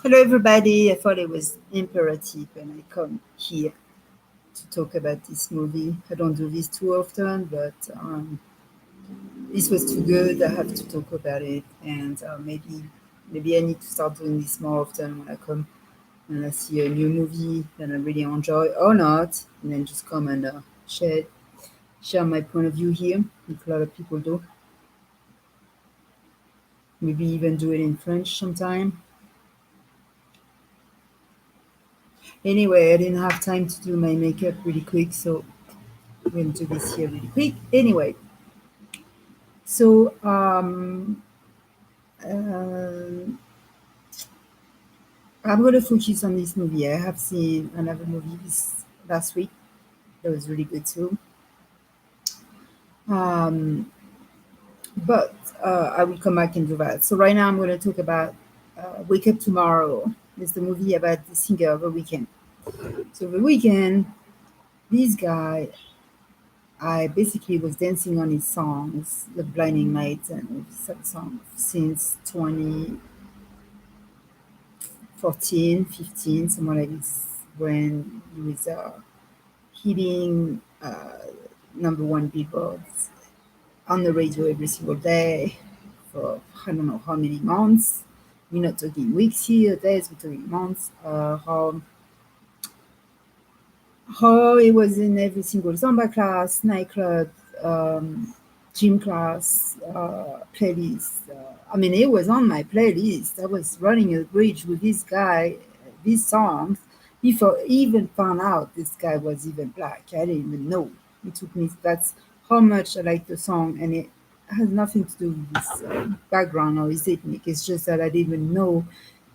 Hello, everybody. I thought it was imperative when I come here to talk about this movie. I don't do this too often, but this was too good. I have to talk about it, and maybe I need to start doing this more often when I come and I see a new movie that I really enjoy or not, and then just come and share my point of view here, like a lot of people do. Maybe even do it in French sometime. Anyway, I didn't have time to do my makeup really quick, so I'm going to do this here really quick. Anyway, so um, I'm going to focus on this movie. I have seen another movie this last week that was really good too. Um, but I will come back and do that. So right now I'm going to talk about Wake Up Tomorrow. It's the movie about the singer of The Weekend. So The Weekend, this guy, I basically was dancing on his songs, The Blinding Lights and some songs since 2014, 15, somewhere like this, when he was hitting number one billboards on the radio every single day for I don't know how many months. We're not talking weeks here, days, we're talking months. How it was in every single Zumba class, nightclub, gym class, playlist. I mean, it was on my playlist. I was running a bridge with this guy, these songs, before I even found out this guy was even black. I didn't even know. It took me, that's how much I like the song, and it has nothing to do with his background or his ethnic. It's just that I didn't even know,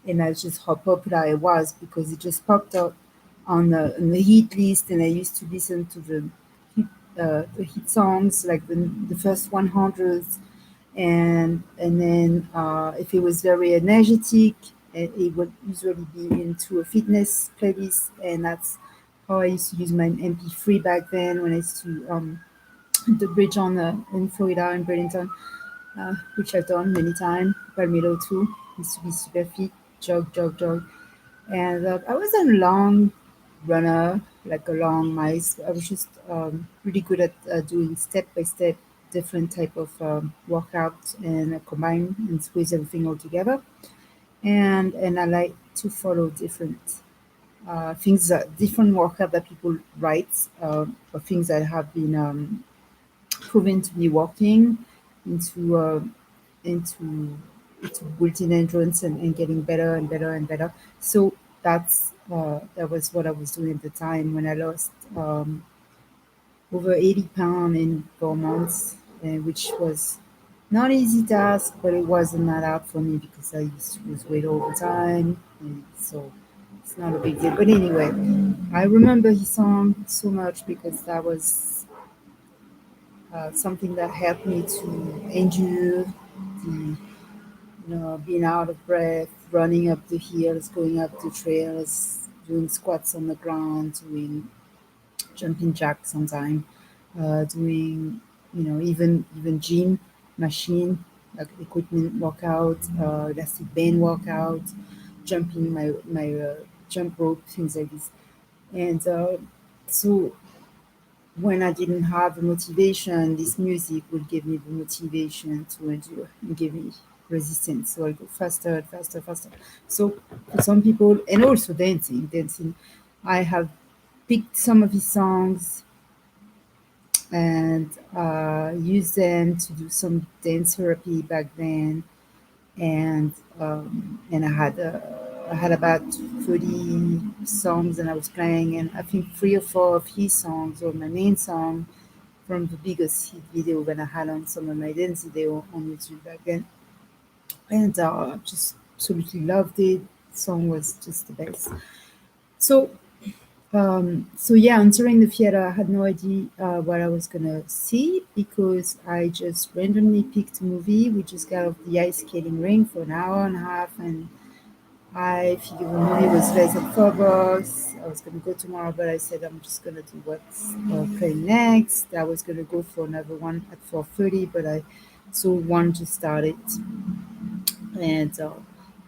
and that's just how popular it was because it just popped up on the hit list, and I used to listen to the hit songs like the first 100s, and then if it was very energetic, it would usually be into a fitness playlist, and that's how I used to use my MP3 back then when I used to the bridge on in Florida in Burlington, which I've done many times. Palmetto too used to be super fit, jog. And I was a long runner, like a long miles. I was just really good at doing step by step different type of workout and combine and squeeze everything all together. And I like to follow different things, different workout that people write, or things that have been proven to be working into into into built-in endurance and getting better and better and better. So that was what I was doing at the time when I lost over 80 pounds in 4 months, which was not easy task, but it wasn't that hard for me because I used to lose weight all the time, and so it's not a big deal. But anyway, I remember his song so much because that was something that helped me to endure the being out of breath, running up the hills, going up the trails, doing squats on the ground, doing jumping jacks sometimes, doing even gym machine like equipment workout, elastic band workout, jumping my jump rope, things like this. And so when I didn't have the motivation, this music would give me the motivation to endure and give me resistance. So I go faster and faster, faster. So for some people, and also dancing, I have picked some of his songs and used them to do some dance therapy back then. And I had about 30 songs, and I was playing, and I think three or four of his songs or my main song from the biggest hit video that I had on some of my dance video on YouTube back then, and just absolutely loved it. The song was just the best. So so yeah, entering the theater, I had no idea what I was gonna see because I just randomly picked a movie. We just got off the ice skating rink for an hour and a half, and I figured the movie was less than $4. I was gonna go tomorrow, but I said I'm just gonna do what's playing next. I was gonna go for another one at 4:30, but I saw one just started, and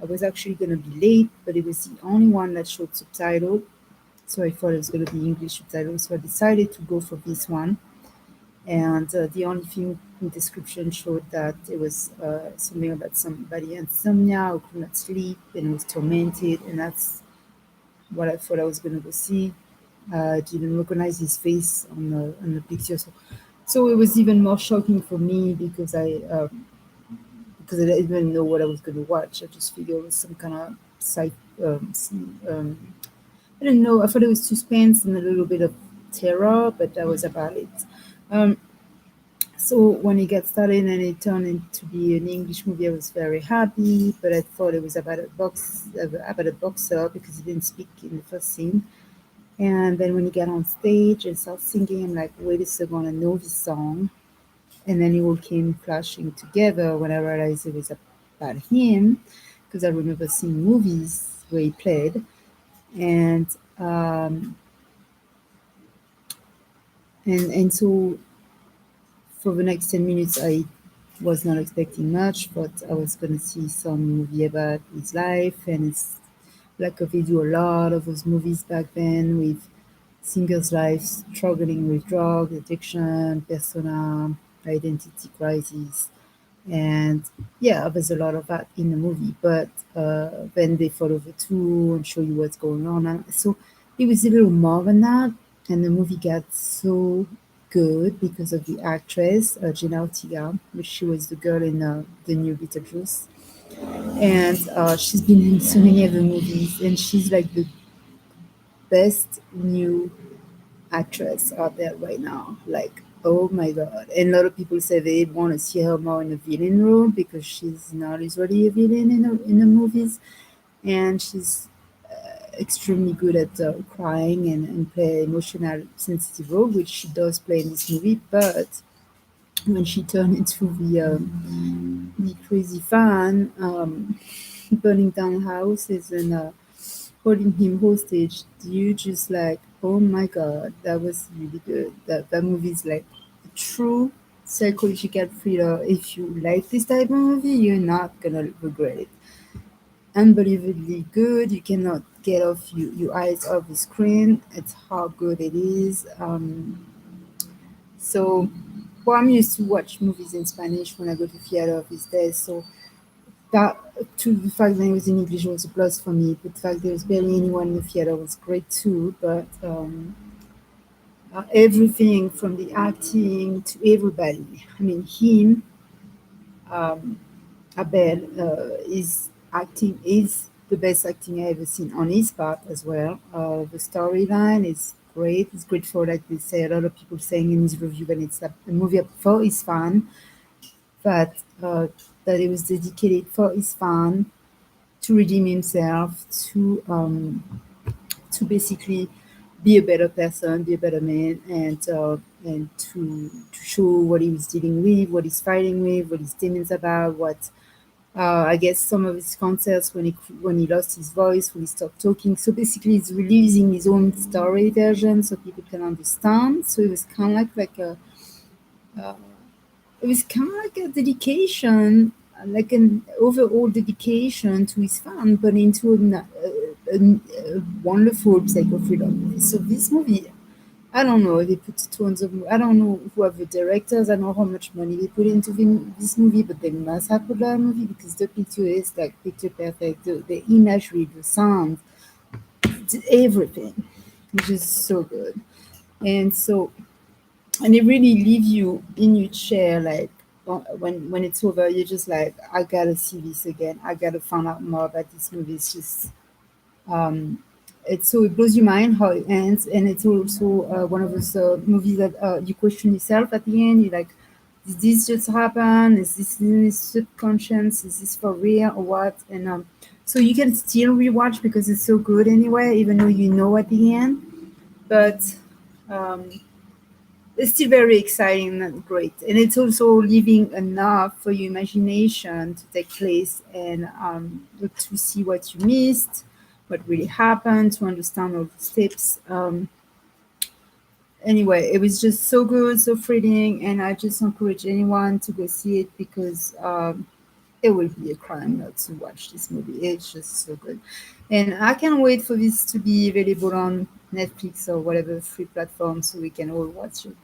I was actually going to be late, but it was the only one that showed subtitle. So I thought it was going to be English subtitles. So I decided to go for this one. And the only thing in description showed that it was something about somebody insomnia who could not sleep and was tormented, and that's what I thought I was going to go see. I didn't recognize his face on the picture, so it was even more shocking for me because I didn't even know what I was going to watch. I just figured it was some kind of I didn't know. I thought it was suspense and a little bit of terror, but that was about it. Um, So when it got started and it turned into be an English movie, I was very happy. But I thought it was about a boxer because he didn't speak in the first scene. And then when he got on stage and started singing, I'm like, wait a second, I know this song. And then it all came flashing together when I realized it was about him, because I remember seeing movies where he played. And um, and so for the next 10 minutes, I was not expecting much, but I was going to see some movie about his life. And it's like they do a lot of those movies back then with singers' lives struggling with drug addiction, persona, identity crisis. And yeah, there's a lot of that in the movie, but then they follow the two and show you what's going on. And so it was a little more than that, and the movie got so good because of the actress Gina Ortega, which she was the girl in the new Beetlejuice, and she's been in so many other movies, and she's like the best new actress out there right now. Like, oh my god! And a lot of people say they want to see her more in a villain role because she's not usually a villain in the movies, and she's extremely good at crying and play emotional, sensitive role, which she does play in this movie. But when she turned into the crazy fan, burning down houses and holding him hostage, you just like, oh my god, that was really good. That movie is like a true psychological thriller. If you like this type of movie, you're not gonna regret it. Unbelievably good. You cannot get off your eyes off the screen. It's how good it is. So, well, I'm used to watch movies in Spanish when I go to theater these days. So that to the fact that it was in English was a plus for me. But the fact there was barely anyone in the theater was great too. But everything from the acting to everybody. I mean, him, um, Abel, is acting is the best acting I ever seen on his part as well. The storyline is great. It's great for, like they say, a lot of people saying in his review that it's a movie for his fan, but that it was dedicated for his fan to redeem himself, to basically be a better person, be a better man, and to show what he was dealing with, what he's fighting with, what his demons about, what I guess some of his concerts when he lost his voice, when he stopped talking. So basically, he's releasing his own story version so people can understand. So it was kind of like a it was kind of like a dedication, like an overall dedication to his fan, but into a wonderful psycho thriller movie. So this movie, I don't know. They put tons of. I don't know who are the directors. I don't know how much money they put into this movie, but they must have put a lot of movie because the picture is like picture perfect. The imagery, the sound, everything, which is so good. And so, and it really leave you in your chair, like when it's over, you're just like, I gotta see this again. I gotta find out more about this movie. It's just it's so it blows your mind how it ends, and it's also one of those movies that you question yourself at the end. You're like, did this just happen? Is this in his subconscious? Is this for real or what? And so you can still rewatch because it's so good anyway, even though you know at the end. But um, it's still very exciting and great, and it's also leaving enough for your imagination to take place and to see what you missed, what really happened, to understand all the steps. Anyway, it was just so good, so thrilling, and I just encourage anyone to go see it because it will be a crime not to watch this movie. It's just so good. And I can't wait for this to be available on Netflix or whatever free platform so we can all watch it.